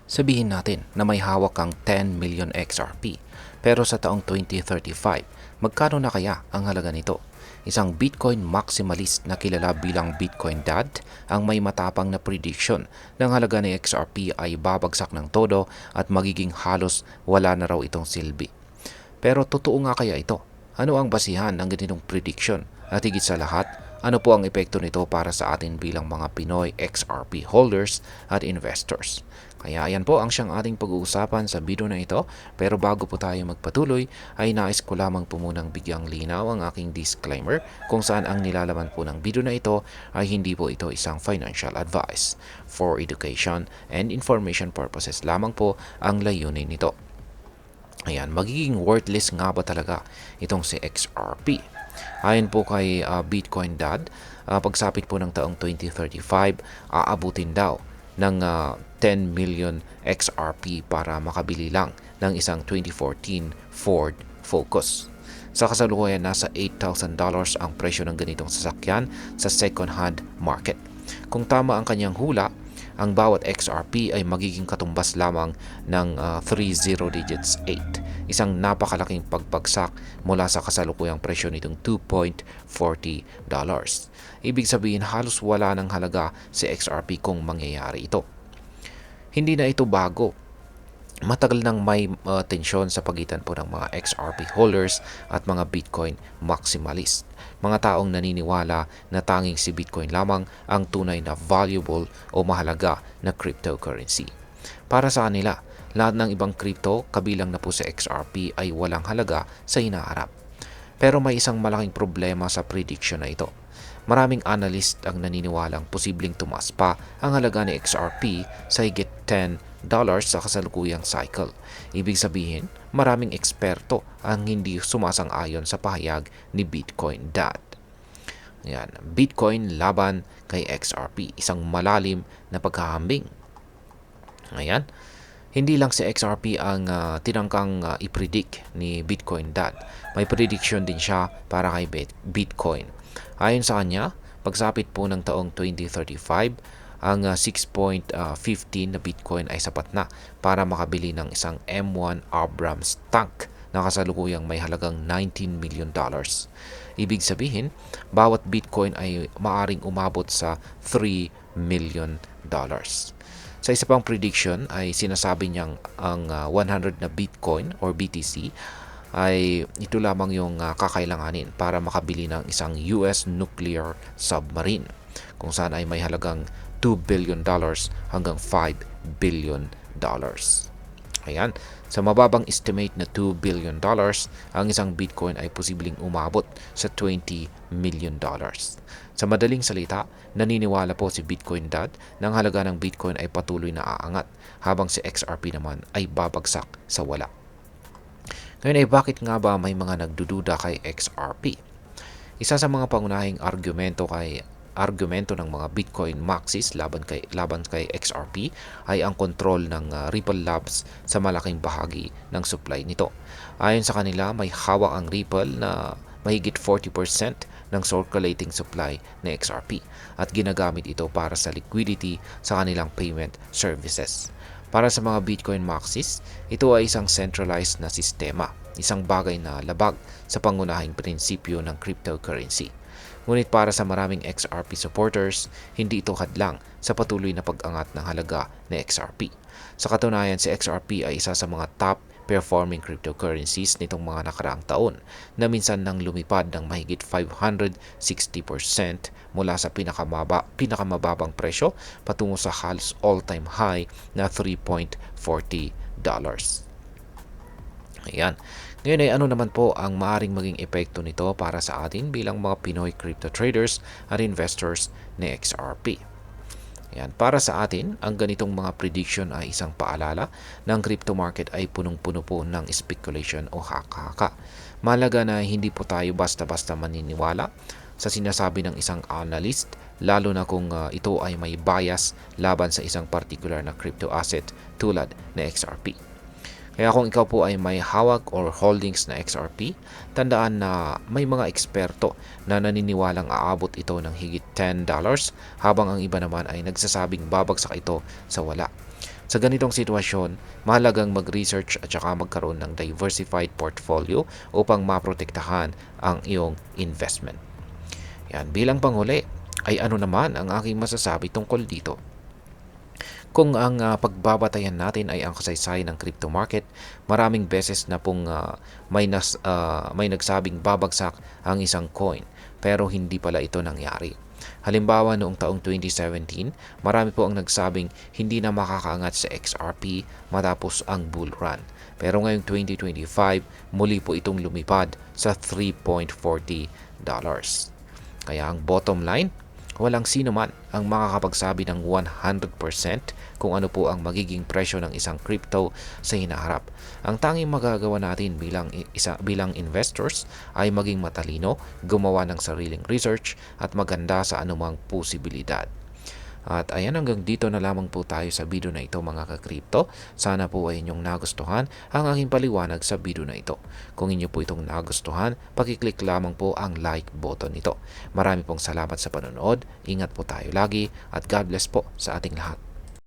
Sabihin natin na may hawak kang 10 million XRP, pero sa taong 2035, magkano na kaya ang halaga nito? Isang Bitcoin maximalist na kilala bilang Bitcoin Dad ang may matapang na prediction ng halaga ni XRP ay babagsak ng todo at magiging halos wala na raw itong silbi. Pero totoo nga kaya ito? Ano ang basihan ng ganitong prediction? At higit sa lahat, ano po ang epekto nito para sa atin bilang mga Pinoy XRP holders at investors? Kaya yan po ang siyang ating pag-uusapan sa video na ito. Pero bago po tayo magpatuloy, ay nais ko lamang po munang bigyang linaw ang aking disclaimer kung saan ang nilalaman po ng video na ito ay hindi po ito isang financial advice. For education and information purposes lamang po ang layunin nito. Ayan, magiging worthless nga ba talaga itong si XRP? Ayon po kay Bitcoin Dad, pagsapit po ng taong 2035, aabutin daw ng 10 million XRP para makabili lang ng isang 2014 Ford Focus. Sa kasalukuyan, nasa $8,000 ang presyo ng ganitong sasakyan sa second-hand market. Kung tama ang kanyang hula, ang bawat XRP ay magiging katumbas lamang ng 30 digits 8. Isang napakalaking pagbagsak mula sa kasalukuyang presyo nitong $2.40. Ibig sabihin halos wala ng halaga si XRP kung mangyayari ito. Hindi na ito bago. Matagal nang may tensyon sa pagitan po ng mga XRP holders at mga Bitcoin maximalist. Mga taong naniniwala na tanging si Bitcoin lamang ang tunay na valuable o mahalaga na cryptocurrency. Para sa kanila, lahat ng ibang crypto kabilang na po sa XRP ay walang halaga sa hinaharap. Pero may isang malaking problema sa prediction na ito. Maraming analyst ang naniniwalang posibleng tumaas pa ang halaga ni XRP sa higit $10 sa kasalukuyang cycle. Ibig sabihin, maraming eksperto ang hindi sumasang-ayon sa pahayag ni Bitcoin Dad. Yan, Bitcoin laban kay XRP, isang malalim na paghahambing. Ayan, hindi lang si XRP ang tinangkang i-predict ni Bitcoin Dad. May prediction din siya para kay Bitcoin. Ayon sa kanya, pagsapit po ng taong 2035, ang 6.15 na Bitcoin ay sapat na para makabili ng isang M1 Abrams tank na kasalukuyang may halagang $19 million. Ibig sabihin, bawat Bitcoin ay maaring umabot sa $3 million. Sa isa pang prediction ay sinasabi niyang ang 100 na Bitcoin or BTC ay ito lamang yung kakailanganin para makabili ng isang US nuclear submarine kung saan ay may halagang $2 billion hanggang $5 billion. Ayan, sa mababang estimate na $2 billion, ang isang Bitcoin ay posibleng umabot sa $20 million. Sa madaling salita, naniniwala po si Bitcoin Dad na ang halaga ng Bitcoin ay patuloy na aangat habang si XRP naman ay babagsak sa wala. Ngayon ay bakit nga ba may mga nagdududa kay XRP? Isa sa mga pangunahing argumento ng mga Bitcoin maxis laban kay XRP ay ang kontrol ng Ripple Labs sa malaking bahagi ng supply nito. Ayon sa kanila, may hawak ang Ripple na mahigit 40% ng circulating supply ng XRP at ginagamit ito para sa liquidity sa kanilang payment services. Para sa mga Bitcoin maxis, ito ay isang centralized na sistema, isang bagay na labag sa pangunahing prinsipyo ng cryptocurrency. Ngunit para sa maraming XRP supporters, hindi ito hadlang sa patuloy na pag-angat ng halaga ng XRP. Sa katunayan, si XRP ay isa sa mga top performing cryptocurrencies nitong mga nakaraang taon na minsan nang lumipad ng mahigit 560% mula sa pinakamababang presyo patungo sa halos all-time high na $3.40. Ayan. Ngayon ay ano naman po ang maaaring maging epekto nito para sa atin bilang mga Pinoy crypto traders at investors ni XRP. Yan. Para sa atin, ang ganitong mga prediction ay isang paalala na ang crypto market ay punong-puno po ng speculation o haka-haka. Mahalaga na hindi po tayo basta-basta maniniwala sa sinasabi ng isang analyst, lalo na kung ito ay may bias laban sa isang particular na crypto asset tulad na XRP. Kaya kung ikaw po ay may hawak or holdings na XRP, tandaan na may mga eksperto na naniniwalang aabot ito ng higit $10 habang ang iba naman ay nagsasabing babagsak ito sa wala. Sa ganitong sitwasyon, mahalagang mag-research at saka magkaroon ng diversified portfolio upang maprotektahan ang iyong investment. Yan, bilang panghuli, ay ano naman ang aking masasabi tungkol dito? Kung ang pagbabatayan natin ay ang kasaysayan ng crypto market, maraming beses na pong may nagsabing babagsak ang isang coin pero hindi pala ito nangyari. Halimbawa noong taong 2017, marami po ang nagsabing hindi na makakaangat sa XRP matapos ang bull run. Pero ngayong 2025, muli po itong lumipad sa $3.40. Kaya ang bottom line, walang sino man ang makakapagsabi ng 100% kung ano po ang magiging presyo ng isang crypto sa hinaharap. Ang tanging magagawa natin bilang investors ay maging matalino, gumawa ng sariling research at maganda sa anumang posibilidad. At ayan, hanggang dito na lamang po tayo sa video na ito mga ka-crypto. Sana po ay inyong nagustuhan ang aking paliwanag sa video na ito. Kung inyo po itong nagustuhan, pakiclick lamang po ang like button nito. Marami pong salamat sa panonood. Ingat po tayo lagi at God bless po sa ating lahat.